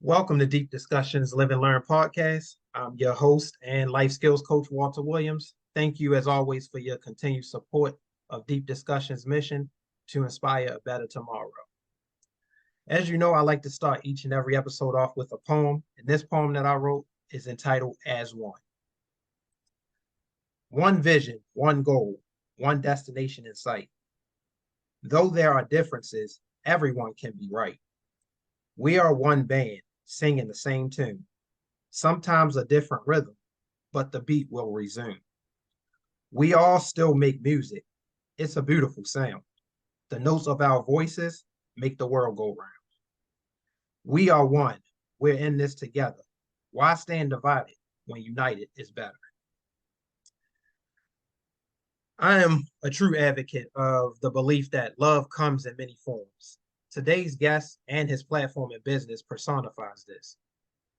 Welcome to Deep Discussions Live and Learn podcast. I'm your host and life skills coach, Walter Williams. Thank you, as always, for your continued support of Deep Discussions' mission to inspire a better tomorrow. As you know, I like to start each and every episode off with a poem, and this poem that I wrote is entitled As One. One vision, one goal, one destination in sight. Though there are differences, everyone can be right. We are one band singing the same tune, sometimes a different rhythm, but the beat will resume. We all still make music. It's a beautiful sound. The notes of our voices make the world go round. We are one. We're in this together. Why stand divided when united is better? I am a true advocate of the belief that love comes in many forms. Today's guest and his platform in business personifies this.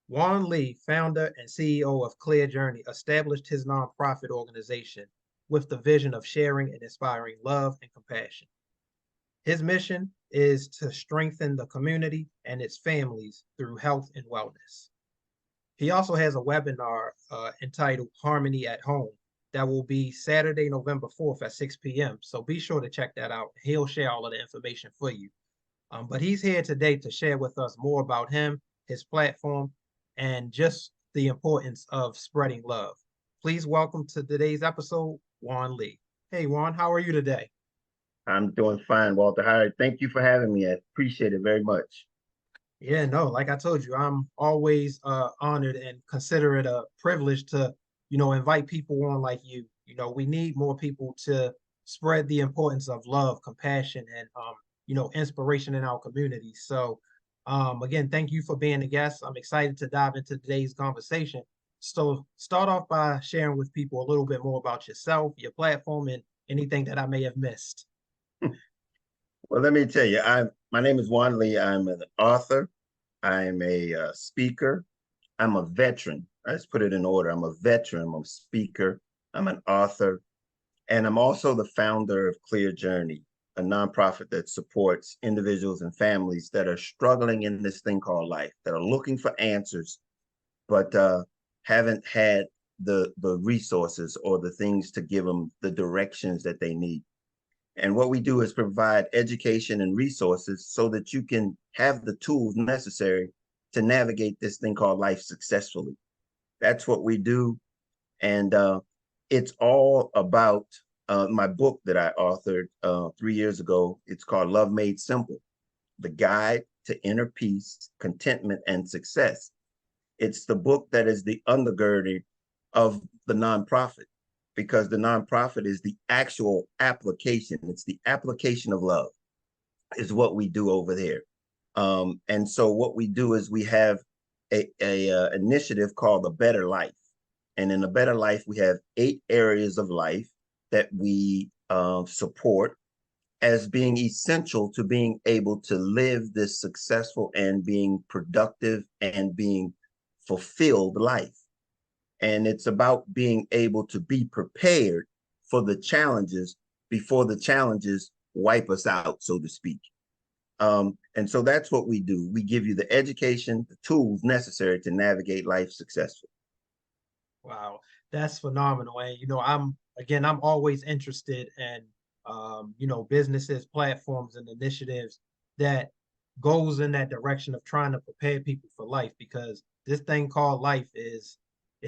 Juan Lee, founder and CEO of Clear Journey, established his nonprofit organization with the vision of sharing and inspiring love and compassion. His mission is to strengthen the community and its families through health and wellness. He also has a webinar entitled Harmony at Home that will be Saturday, November 4th at 6 p.m. So be sure to check that out. He'll share all of the information for you. But he's here today to share with us more about him, his platform, and just the importance of spreading love. Please welcome to today's episode, Juan Lee. Hey, Juan, how are you today? I'm doing fine, Walter. Hi, thank you for having me. I appreciate it very much. Yeah, no, like I told you, I'm always honored and consider it a privilege to, invite people on like you. We need more people to spread the importance of love, compassion, and inspiration in our community. So, again, thank you for being a guest. I'm excited to dive into today's conversation. So, start off by sharing with people a little bit more about yourself, your platform, and anything that I may have missed. Well, let me tell you, my name is Juan Lee. I'm an author. I'm a speaker. I'm a veteran. Let's put it in order. I'm a veteran. I'm a speaker. I'm an author. And I'm also the founder of Clear Journey, a nonprofit that supports individuals and families that are struggling in this thing called life, that are looking for answers, but haven't had the resources or the things to give them the directions that they need. And what we do is provide education and resources so that you can have the tools necessary to navigate this thing called life successfully. That's what we do. And it's all about my book that I authored 3 years ago. It's called Love Made Simple, The Guide to Inner Peace, Contentment, and Success. It's the book that is the undergirding of the nonprofit, because the nonprofit is the actual application. It's the application of love is what we do over there. And so what we do is we have a initiative called A Better Life. And in A Better Life, we have 8 areas of life that we support as being essential to being able to live this successful and being productive and being fulfilled life. And it's about being able to be prepared for the challenges before the challenges wipe us out, so to speak. And so that's what we do. We give you the education, the tools necessary to navigate life successfully. Wow, that's phenomenal. And I'm always interested in businesses, platforms, and initiatives that goes in that direction of trying to prepare people for life, because this thing called life is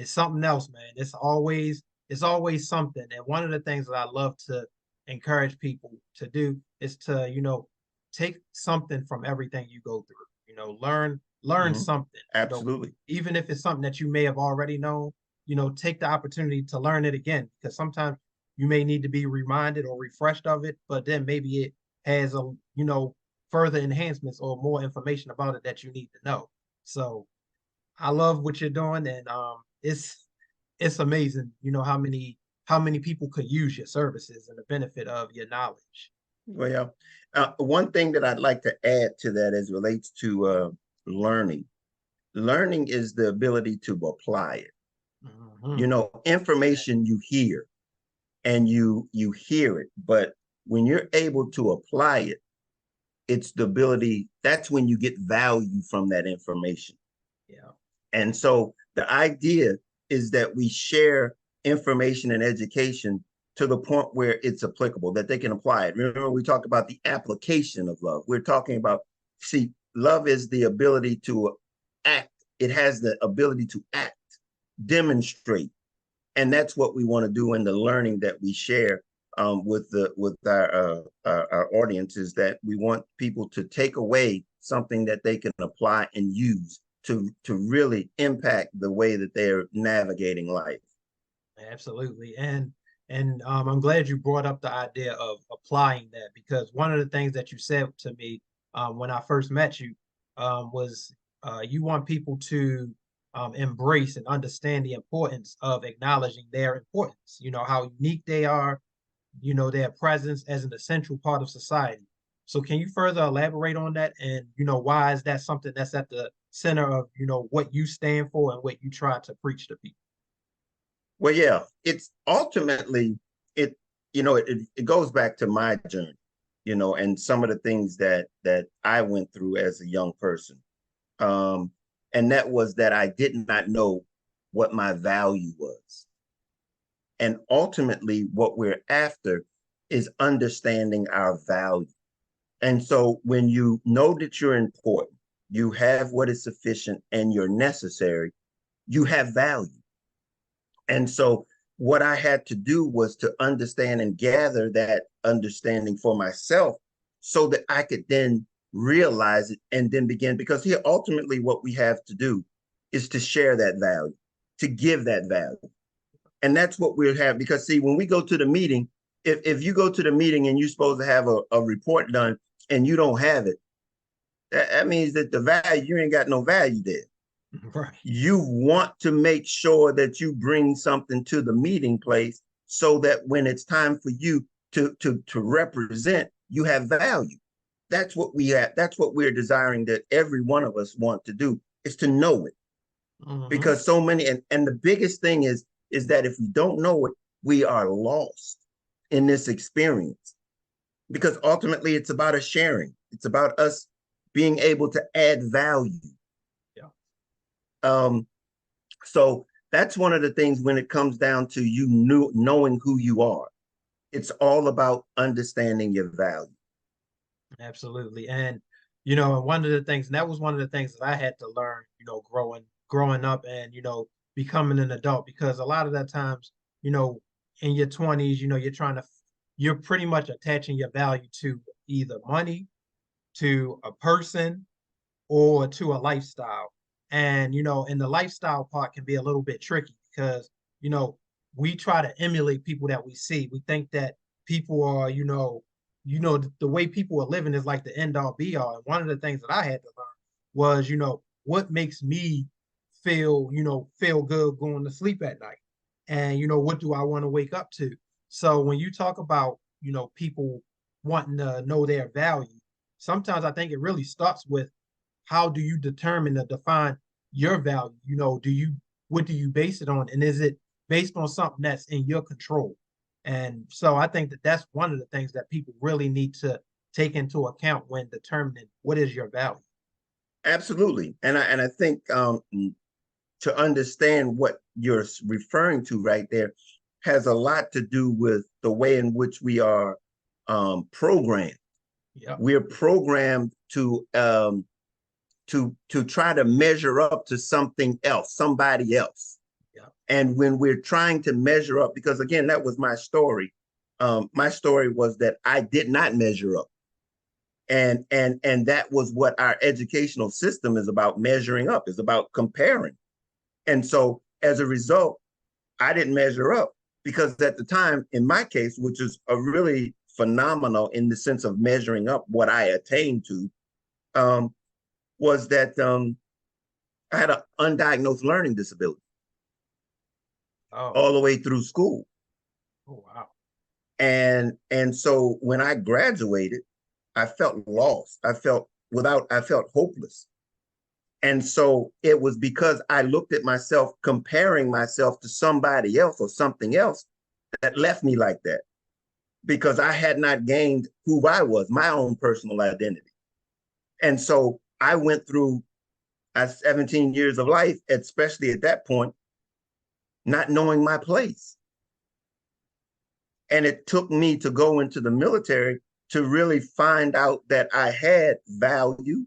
something else, man. It's always something. And one of the things that I love to encourage people to do is to, take something from everything you go through. Learn something. Absolutely. Even if it's something that you may have already known, take the opportunity to learn it again, because sometimes you may need to be reminded or refreshed of it, but then maybe it has further enhancements or more information about it that you need to know. So I love what you're doing, and it's amazing, how many people could use your services and the benefit of your knowledge. Well, one thing that I'd like to add to that as relates to learning. Learning is the ability to apply it. Mm-hmm. Information you hear and you hear it, but when you're able to apply it, it's the ability, that's when you get value from that information. Yeah. And so the idea is that we share information and education to the point where it's applicable, that they can apply it. Remember, we talked about the application of love. We're talking about, see, love is the ability to act. It has the ability to act, demonstrate. And that's what we want to do in the learning that we share with our audience, is that we want people to take away something that they can apply and use to really impact the way that they're navigating life. Absolutely. And I'm glad you brought up the idea of applying that, because one of the things that you said to me when I first met you was you want people to embrace and understand the importance of acknowledging their importance, how unique they are, their presence as an essential part of society. So can you further elaborate on that? And, why is that something that's at the center of, what you stand for and what you try to preach to people? Well, yeah, it's ultimately it, it goes back to my journey, and some of the things that I went through as a young person. Um, and that was that I did not know what my value was. And ultimately, what we're after is understanding our value. And so when you know that you're important, you have what is sufficient and you're necessary, you have value. And so what I had to do was to understand and gather that understanding for myself so that I could then realize it and then begin. Because here, ultimately, what we have to do is to share that value, to give that value. And that's what we'll have. Because, see, when we go to the meeting, if you go to the meeting and you're supposed to have a report done and you don't have it, that means that the value, you ain't got no value there. Right. You want to make sure that you bring something to the meeting place so that when it's time for you to represent, you have value. That's what we have. That's what we're desiring, that every one of us want to do, is to know it. Mm-hmm. Because so many, and the biggest thing is that if we don't know it, we are lost in this experience. Because ultimately it's about us sharing. It's about us being able to add value. Yeah. Um, So that's one of the things when it comes down to knowing who you are. It's all about understanding your value. Absolutely. And one of the things, and that was one of the things that I had to learn, growing up and, becoming an adult, because a lot of that times, you know, in your 20s, you're pretty much attaching your value to either money, to a person, or to a lifestyle. And the lifestyle part can be a little bit tricky because, you know, we try to emulate people that we see. We think that people are, the way people are living is like the end all be all. And one of the things that I had to learn was, what makes me feel good going to sleep at night. And, what do I want to wake up to? So when you talk about, people wanting to know their value, sometimes I think it really starts with how do you determine or define your value? What do you base it on? And is it based on something that's in your control? And so I think that that's one of the things that people really need to take into account when determining what is your value. Absolutely. And I think to understand what you're referring to right there has a lot to do with the way in which we are programmed. Yeah. We're programmed to try to measure up to something else, somebody else. Yeah. And when we're trying to measure up, because again, that was my story. My story was that I did not measure up. And that was what our educational system is about: measuring up, is about comparing. And so as a result, I didn't measure up because at the time, in my case, which is a really phenomenal in the sense of measuring up what I attained to, was that I had an undiagnosed learning disability Oh. all the way through school. Oh wow. And so when I graduated, I felt lost. I felt hopeless. And so it was because I looked at myself, comparing myself to somebody else or something else, that left me like that, because I had not gained who I was, my own personal identity. And so I went through at 17 years of life, especially at that point, not knowing my place. And it took me to go into the military to really find out that I had value,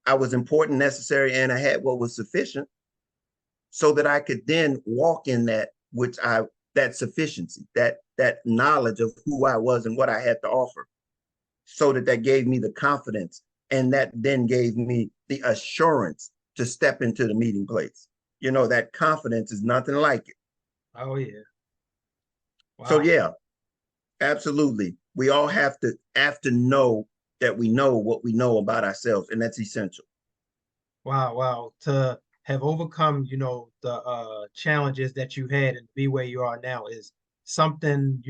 I was important, necessary, and I had what was sufficient, so that I could then walk in that that sufficiency, that knowledge of who I was and what I had to offer, so that gave me the confidence, and that then gave me the assurance to step into the meeting place. You know, that confidence is nothing like it. Oh yeah. So Wow. yeah, absolutely. We all have to know that we know what we know about ourselves, and that's essential. Wow, wow. To have overcome, the challenges that you had and be where you are now is something,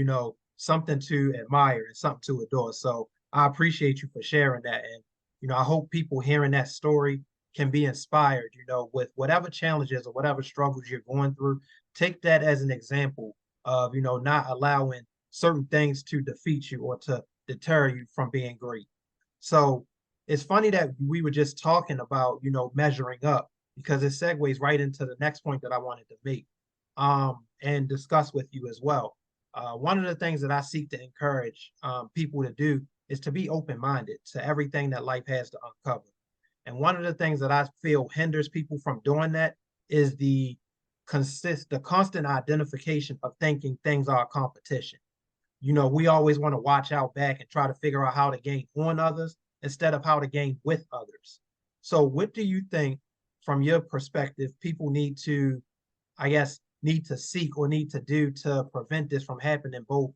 something to admire and something to adore. So I appreciate you for sharing that. And, I hope people hearing that story can be inspired, with whatever challenges or whatever struggles you're going through. Take that as an example of, not allowing certain things to defeat you or to deter you from being great. So it's funny that we were just talking about, measuring up, because it segues right into the next point that I wanted to make, and discuss with you as well. One of the things that I seek to encourage people to do is to be open-minded to everything that life has to uncover. And one of the things that I feel hinders people from doing that is the constant identification of thinking things are a competition. We always want to watch out back and try to figure out how to gain on others instead of how to gain with others. So, what do you think, from your perspective, people need to, I guess, need to seek or need to do to prevent this from happening, both,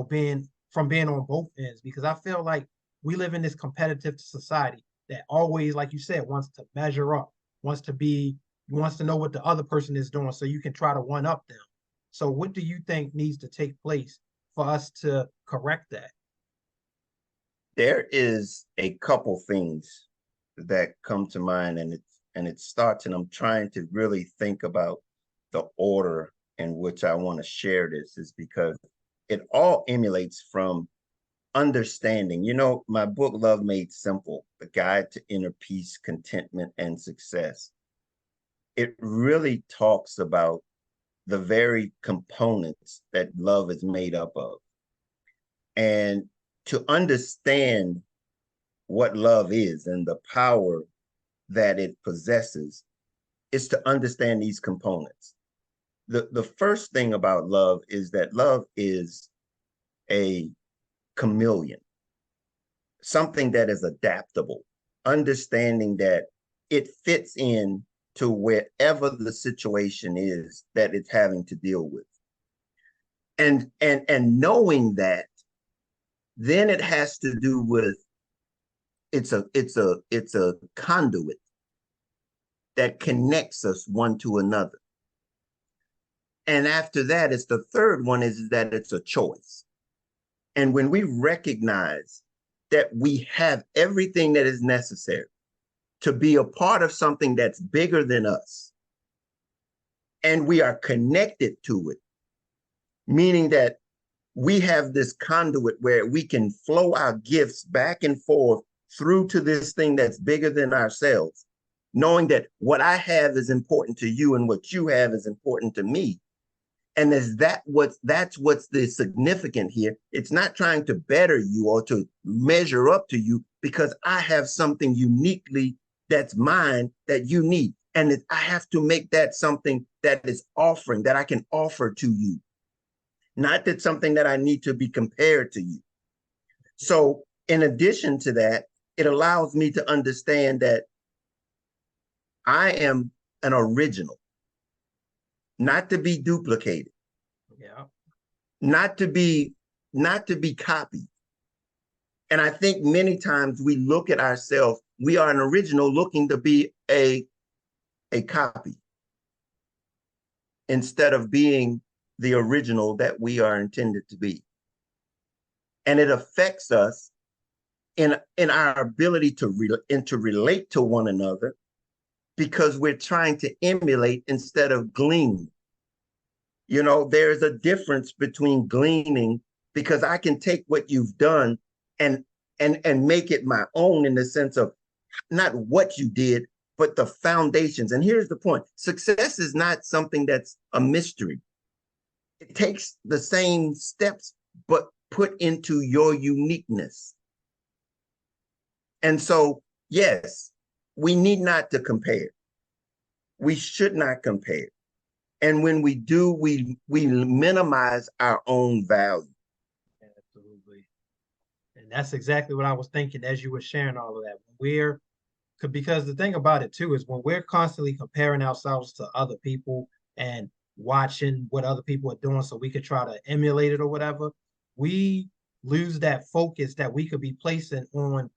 being on both ends? Because I feel like we live in this competitive society that always, like you said, wants to measure up, wants to know what the other person is doing so you can try to one up them. So, what do you think needs to take place for us to correct that? There is a couple things that come to mind, and it starts, and I'm trying to really think about the order in which I want to share this, is because it all emulates from understanding. You know, my book, Love Made Simple, The Guide to Inner Peace, Contentment, and Success, it really talks about the very components that love is made up of. And to understand what love is and the power that it possesses is to understand these components. The first thing about love is that love is a chameleon, something that is adaptable, understanding that it fits in to wherever the situation is that it's having to deal with. And knowing that, then it has to do with it's a conduit that connects us one to another. And after that, it's the third one, is that it's a choice. And when we recognize that we have everything that is necessary to be a part of something that's bigger than us, and we are connected to it, meaning that we have this conduit where we can flow our gifts back and forth through to this thing that's bigger than ourselves, knowing that what I have is important to you and what you have is important to me. And that's what's the significant here. It's not trying to better you or to measure up to you, because I have something uniquely that's mine that you need. And I have to make that something that is offering, that I can offer to you. Not that something that I need to be compared to you. So in addition to that, it allows me to understand that I am an original, not to be duplicated, Yeah. not to be copied. And I think many times we look at ourselves, we are an original looking to be a copy, instead of being the original that we are intended to be. And it affects us in our ability to relate to one another, because we're trying to emulate instead of glean. You know, there's a difference between gleaning, because I can take what you've done and make it my own, in the sense of not what you did, but the foundations. And here's the point: success is not something that's a mystery. It takes the same steps, but put into your uniqueness. And so, yes, we need not to compare. We should not compare. And when we do, we minimize our own value. Absolutely. And that's exactly what I was thinking as you were sharing all of that. Because the thing about it too is when we're constantly comparing ourselves to other people and watching what other people are doing so we could try to emulate it or whatever, we lose that focus that we could be placing on,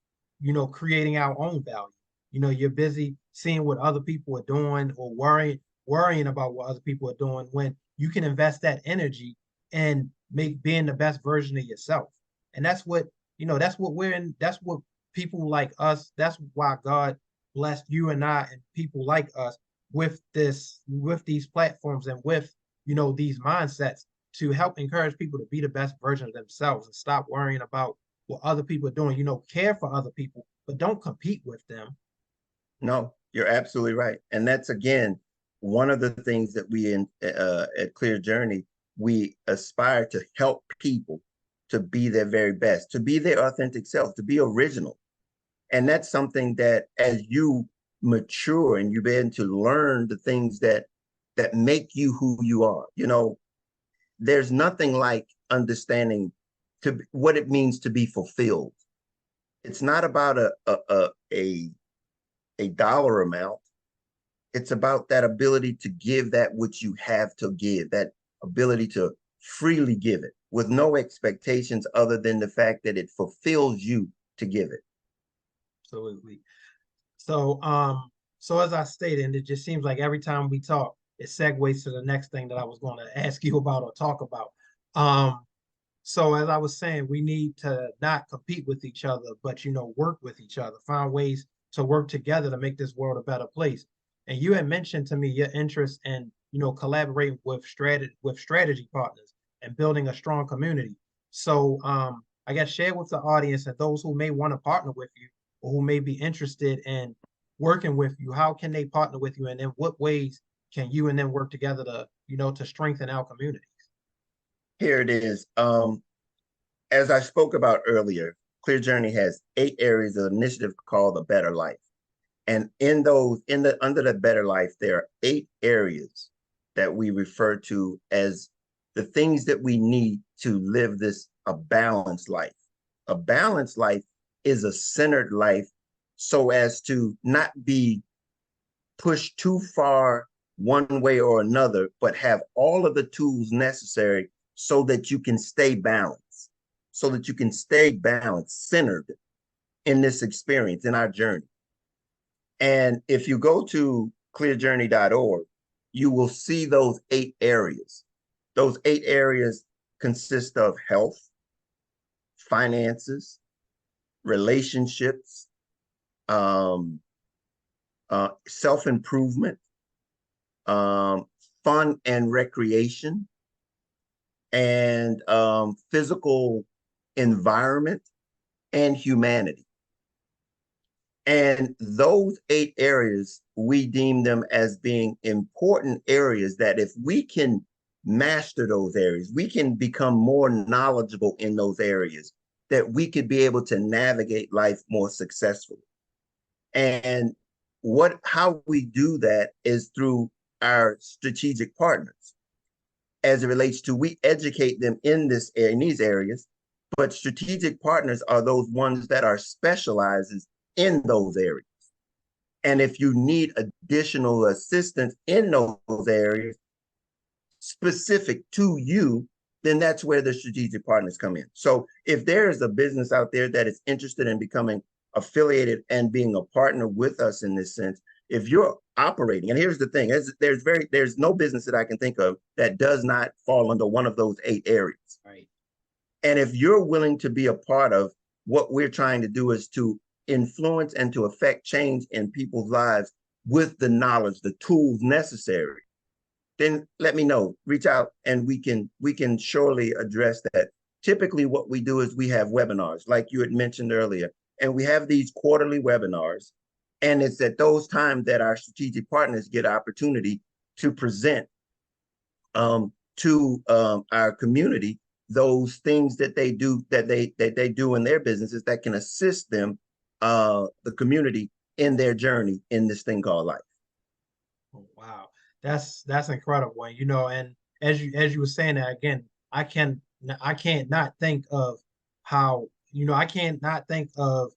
creating our own value. You're busy seeing what other people are doing or worrying about what other people are doing when you can invest that energy and make being the best version of yourself. And that's what we're in, that's what people like us, that's why God blessed you and I and people like us with these platforms and with these mindsets to help encourage people to be the best version of themselves and stop worrying about what other people are doing. Care for other people, but don't compete with them. No, you're absolutely right. And that's again one of the things that we in at Clear Journey, we aspire to help people to be their very best, to be their authentic self, to be original. And that's something that as you mature and you begin to learn the things that make you who you are, there's nothing like understanding to what it means to be fulfilled. It's not about a dollar amount. It's about that ability to give that which you have to give, that ability to freely give it with no expectations other than the fact that it fulfills you to give it. Absolutely. So as I stated, and it just seems like every time we talk, it segues to the next thing that I was going to ask you about or talk about. Um, so as I was saying, we need to not compete with each other, but work with each other, find ways to work together to make this world a better place. And you had mentioned to me your interest in, collaborating with strategy partners and building a strong community. So I guess share with the audience and those who may want to partner with you or who may be interested in working with you, how can they partner with you, and in what ways can you and them work together to, to strengthen our communities? Here it is. As I spoke about earlier, Clear Journey has 8 areas of initiative called the Better Life. And in those, under the Better Life, there are 8 areas that we refer to as the things that we need to live a balanced life. A balanced life is a centered life so as to not be pushed too far one way or another, but have all of the tools necessary so that you can stay balanced, centered in this experience, in our journey. And if you go to clearjourney.org, you will see those 8 areas. Those 8 areas consist of health, finances, relationships, self-improvement, fun and recreation, and physical environment, and humanity. And those 8 areas, we deem them as being important areas that if we can master those areas, we can become more knowledgeable in those areas, that we could be able to navigate life more successfully. And how we do that is through our strategic partners. As it relates to, we educate them in these areas, but strategic partners are those ones that are specializes in those areas. And if you need additional assistance in those areas specific to you, then that's where the strategic partners come in. So if there is a business out there that is interested in becoming affiliated and being a partner with us in this sense, if you're operating, and here's the thing, there's no business that I can think of that does not fall under one of those 8 areas. Right. And if you're willing to be a part of what we're trying to do is to influence and to affect change in people's lives with the knowledge, the tools necessary, then let me know, reach out, and we can surely address that. Typically what we do is we have webinars like you had mentioned earlier, and we have these quarterly webinars. And it's at those times that our strategic partners get opportunity to present to our community those things that they do in their businesses that can assist them, the community, in their journey in this thing called life. Oh, wow, that's incredible. And and as you were saying that again, I can't not think of how I can't not think of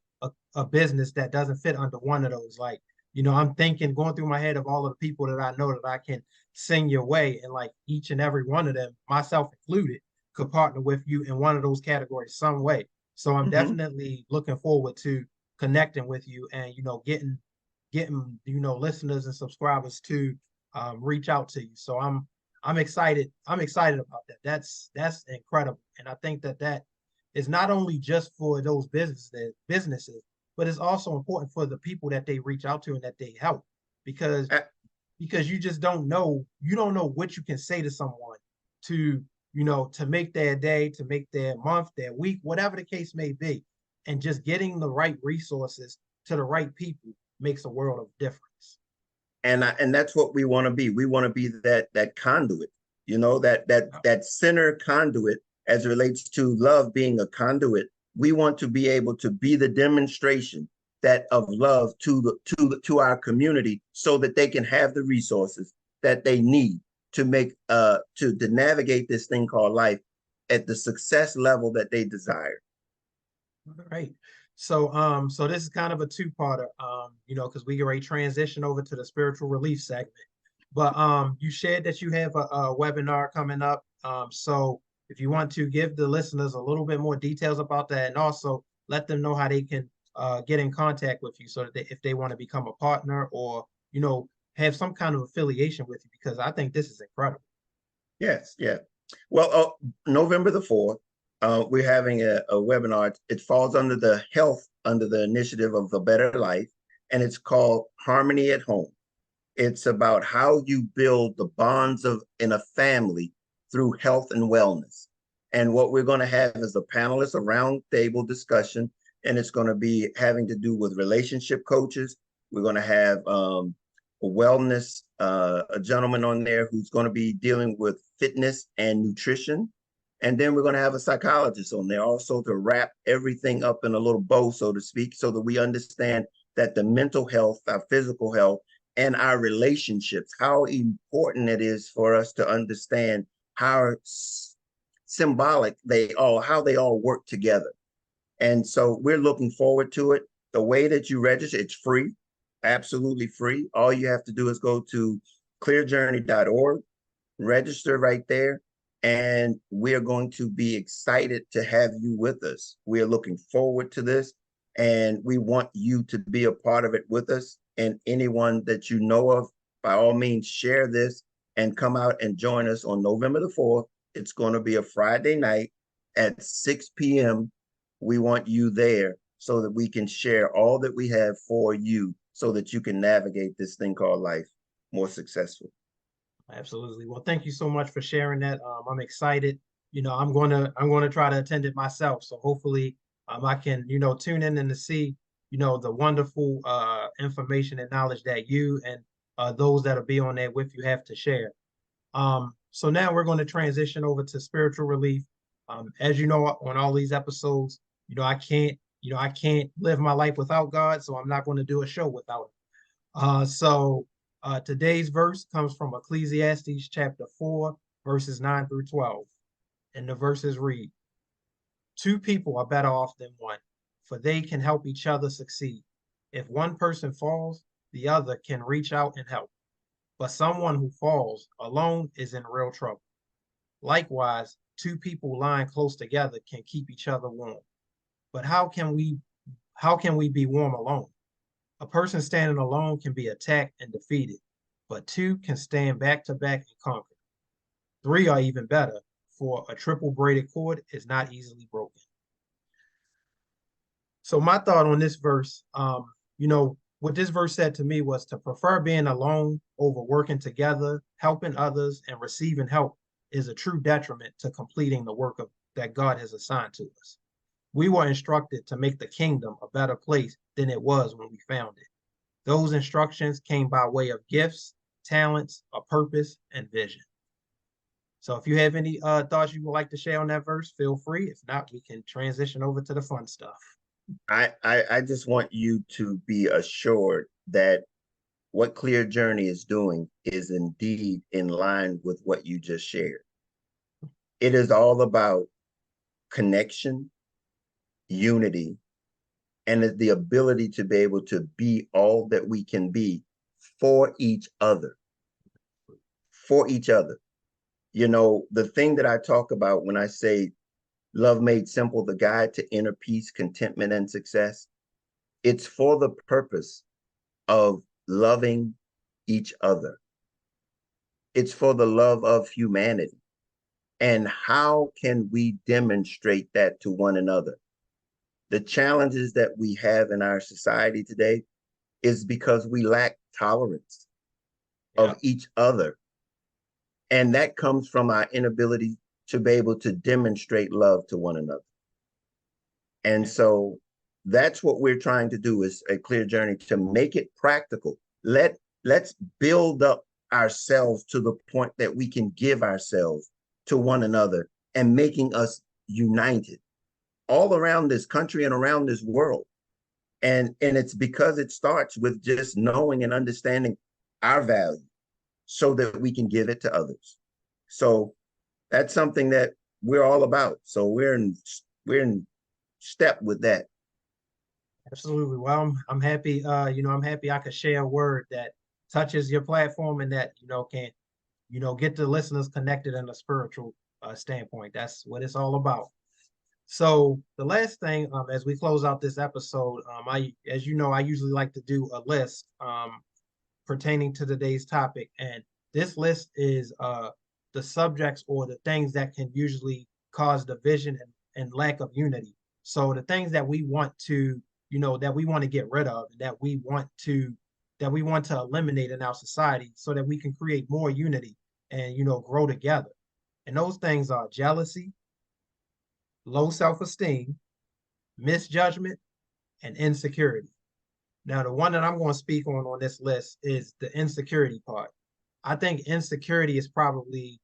a business that doesn't fit under one of those. Like, I'm thinking, going through my head of all of the people that I know that I can sing your way, and like each and every one of them, myself included, could partner with you in one of those categories some way. So I'm Mm-hmm. definitely looking forward to connecting with you and getting listeners and subscribers to reach out to you. So I'm excited. I'm excited about that. That's incredible, and I think that is not only just for those businesses, but it's also important for the people that they reach out to and that they help, because you just don't know. You don't know what you can say to someone to to make their day, to make their month, their week, whatever the case may be, and just getting the right resources to the right people makes a world of difference. And that's what we want to be. We want to be that conduit, that center conduit as it relates to love being a conduit. We want to be able to be the demonstration that of love to our community, so that they can have the resources that they need to make to navigate this thing called life at the success level that they desire. All right. So this is kind of a two-parter, because we already transition over to the spiritual relief segment. But you shared that you have a webinar coming up. So if you want to give the listeners a little bit more details about that, and also let them know how they can get in contact with you, so that if they want to become a partner, or have some kind of affiliation with you, because I think this is incredible. Yes, yeah. Well, November the 4th, we're having a webinar. It falls under the health, under the initiative of the Better Life, and it's called Harmony at Home. It's about how you build the bonds of in a family through health and wellness. And what we're going to have is a panelist, a round table discussion, and it's going to be having to do with relationship coaches. We're going to have a wellness, a gentleman on there who's going to be dealing with fitness and nutrition. And then we're going to have a psychologist on there also to wrap everything up in a little bow, so to speak, so that we understand that the mental health, our physical health, and our relationships, how important it is for us to understand how symbolic how they all work together. And so we're looking forward to it. The way that you register, it's free, absolutely free. All you have to do is go to clearjourney.org, register right there, and we're going to be excited to have you with us. We're looking forward to this, and we want you to be a part of it with us. And anyone that you know of, by all means, share this and come out and join us on November the 4th. It's going to be a Friday night at 6 p.m. We want you there so that we can share all that we have for you, so that you can navigate this thing called life more successful. Absolutely. Well, thank you so much for sharing that. I'm excited. I'm going to try to attend it myself. So hopefully, I can tune in and to see the wonderful information and knowledge that you and those that'll be on there with you have to share. So now we're going to transition over to spiritual relief. As you know, on all these episodes, I can't live my life without God, so I'm not going to do a show without him. So today's verse comes from Ecclesiastes chapter 4, verses 9 through 12. And the verses read, "Two people are better off than one, for they can help each other succeed. If one person falls, the other can reach out and help. But someone who falls alone is in real trouble. Likewise, two people lying close together can keep each other warm. But how can we be warm alone? A person standing alone can be attacked and defeated, but two can stand back to back and conquer. Three are even better, for a triple braided cord is not easily broken." So my thought on this verse, what this verse said to me was to prefer being alone over working together, helping others, and receiving help is a true detriment to completing the work that God has assigned to us. We were instructed to make the kingdom a better place than it was when we found it. Those instructions came by way of gifts, talents, a purpose, and vision. So if you have any thoughts you would like to share on that verse, feel free. If not, we can transition over to the fun stuff. I just want you to be assured that what Clear Journey is doing is indeed in line with what you just shared. It is all about connection, unity, and the ability to be able to be all that we can be for each other. For each other. You know, the thing that I talk about when I say Love Made Simple, the guide to inner peace, contentment, and success, it's for the purpose of loving each other. It's for the love of humanity. And how can we demonstrate that to one another? The challenges that we have in our society today is because we lack tolerance of each other. And that comes from our inability to be able to demonstrate love to one another. And so that's what we're trying to do is a Clear Journey to make it practical. Let's build up ourselves to the point that we can give ourselves to one another and making us united all around this country and around this world. And it's because it starts with just knowing and understanding our value so that we can give it to others. So that's something that we're all about. So we're in step with that. Absolutely. Well, I'm happy. I'm happy I could share a word that touches your platform and that can get the listeners connected in a spiritual standpoint. That's what it's all about. So the last thing, as we close out this episode, as you know, I usually like to do a list pertaining to today's topic, and this list is the subjects or the things that can usually cause division and lack of unity. So the things that we want to, that we want to get rid of, that we want to eliminate in our society, so that we can create more unity and grow together. And those things are jealousy, low self-esteem, misjudgment, and insecurity. Now, the one that I'm going to speak on this list is the insecurity part. I think insecurity is probably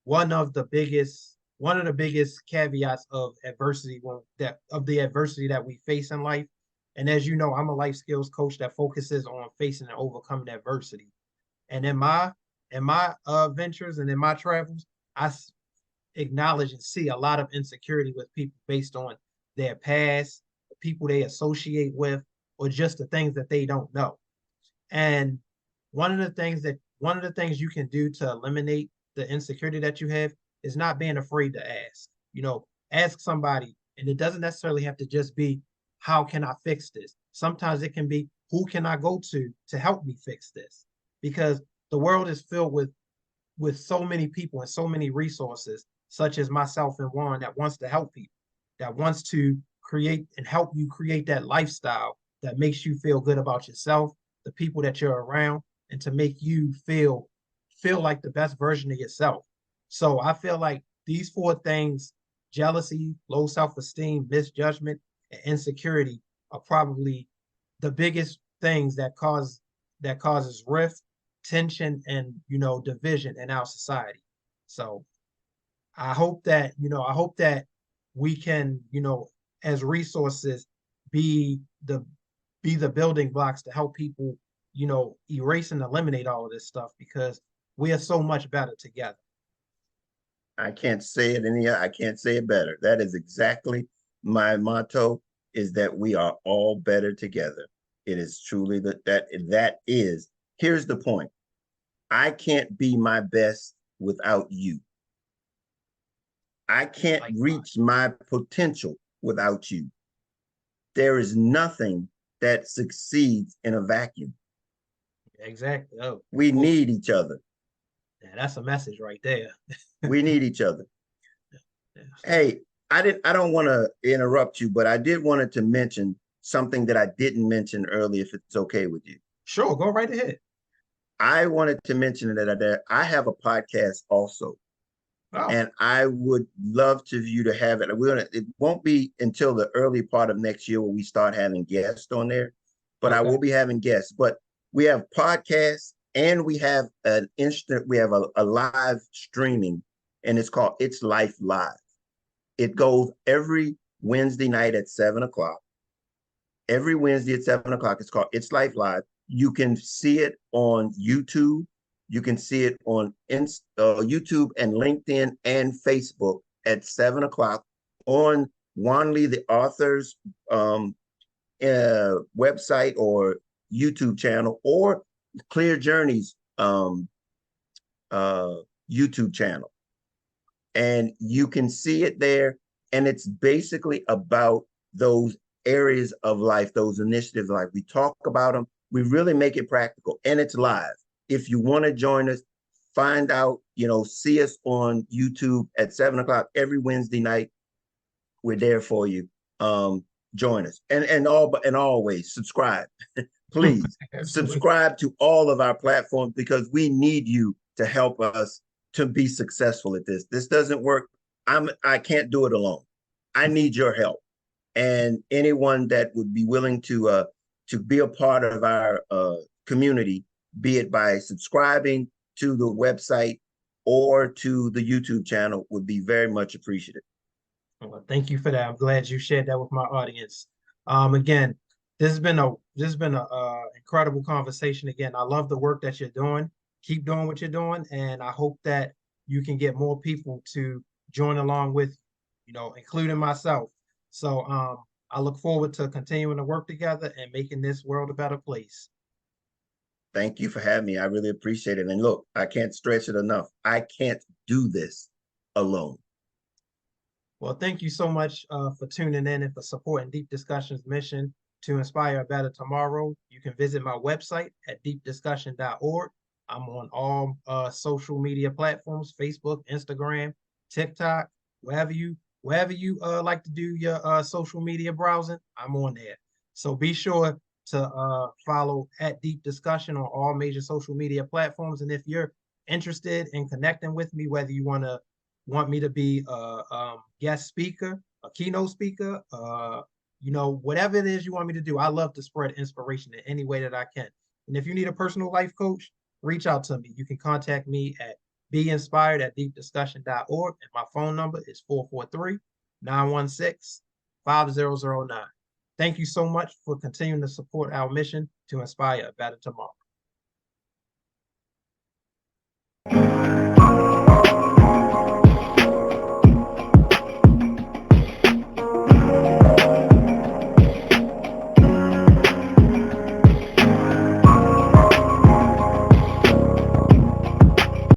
one of the biggest caveats of adversity the adversity that we face in life. And as you know, I'm a life skills coach that focuses on facing and overcoming adversity. And in my ventures and in my travels, I acknowledge and see a lot of insecurity with people based on their past, the people they associate with, or just the things that they don't know. And one of the things you can do to eliminate the insecurity that you have is not being afraid to ask. Ask somebody, and it doesn't necessarily have to just be, how can I fix this? Sometimes it can be, who can I go to help me fix this? Because the world is filled with so many people and so many resources, such as myself and Juan, that wants to help people, that wants to create and help you create that lifestyle that makes you feel good about yourself, the people that you're around, and to make you feel like the best version of yourself. So I feel like these four things, jealousy, low self-esteem, misjudgment, and insecurity, are probably the biggest things that causes rift, tension, and division in our society. So I hope that we can, as resources, be the building blocks to help people, erase and eliminate all of this stuff, because we are so much better together. I can't say it I can't say it better. That is exactly my motto, is that we are all better together. It is truly that is, here's the point. I can't be my best without you. I can't reach my potential without you. There is nothing that succeeds in a vacuum. Exactly. Oh, we need each other. Yeah, that's a message right there. We need each other. Yeah. Hey, I don't want to interrupt you, but I did wanted to mention something that I didn't mention earlier, if it's okay with you. Sure, go right ahead. I wanted to mention that I have a podcast also. Oh. And I would love to you to have it. It won't be until the early part of next year when we start having guests on there, but okay. I will be having guests. But We have podcasts and we have an instant, we have a live streaming, and it's called It's Life Live. It goes every Wednesday night at 7 o'clock. Every Wednesday at 7 o'clock. It's called It's Life Live. You can see it on YouTube. You can see it on YouTube and LinkedIn and Facebook at 7 o'clock on Juan Lee, the author's website or YouTube channel, or Clear Journey's YouTube channel. And you can see it there. And it's basically about those areas of life, those initiatives. Like we talk about them, we really make it practical, and it's live. If you want to join us, find out, see us on YouTube at 7 o'clock every Wednesday night. We're there for you. Join us, and always subscribe. Please subscribe to all of our platforms, because we need you to help us to be successful at this. This doesn't work. I can't do it alone. I need your help, and anyone that would be willing to be a part of our community, be it by subscribing to the website or to the YouTube channel, would be very much appreciated. Well, thank you for that. I'm glad you shared that with my audience. Again, this has been a incredible conversation. Again, I love the work that you're doing. Keep doing what you're doing, and I hope that you can get more people to join along with, including myself. So I look forward to continuing to work together and making this world a better place. Thank you for having me. I really appreciate it. And look, I can't stress it enough. I can't do this alone. Well, thank you so much for tuning in and for supporting Deep Discussion's mission to inspire a better tomorrow. You can visit my website at deepdiscussion.org. I'm on all social media platforms: Facebook, Instagram, TikTok, wherever you like to do your social media browsing, I'm on there. So be sure to follow at Deep Discussion on all major social media platforms. And if you're interested in connecting with me, whether you want me to be a guest speaker, a keynote speaker, whatever it is you want me to do, I love to spread inspiration in any way that I can. And if you need a personal life coach, reach out to me. You can contact me at beinspired@deepdiscussion.org, and my phone number is 443-916-5009. Thank you so much for continuing to support our mission to inspire a better tomorrow.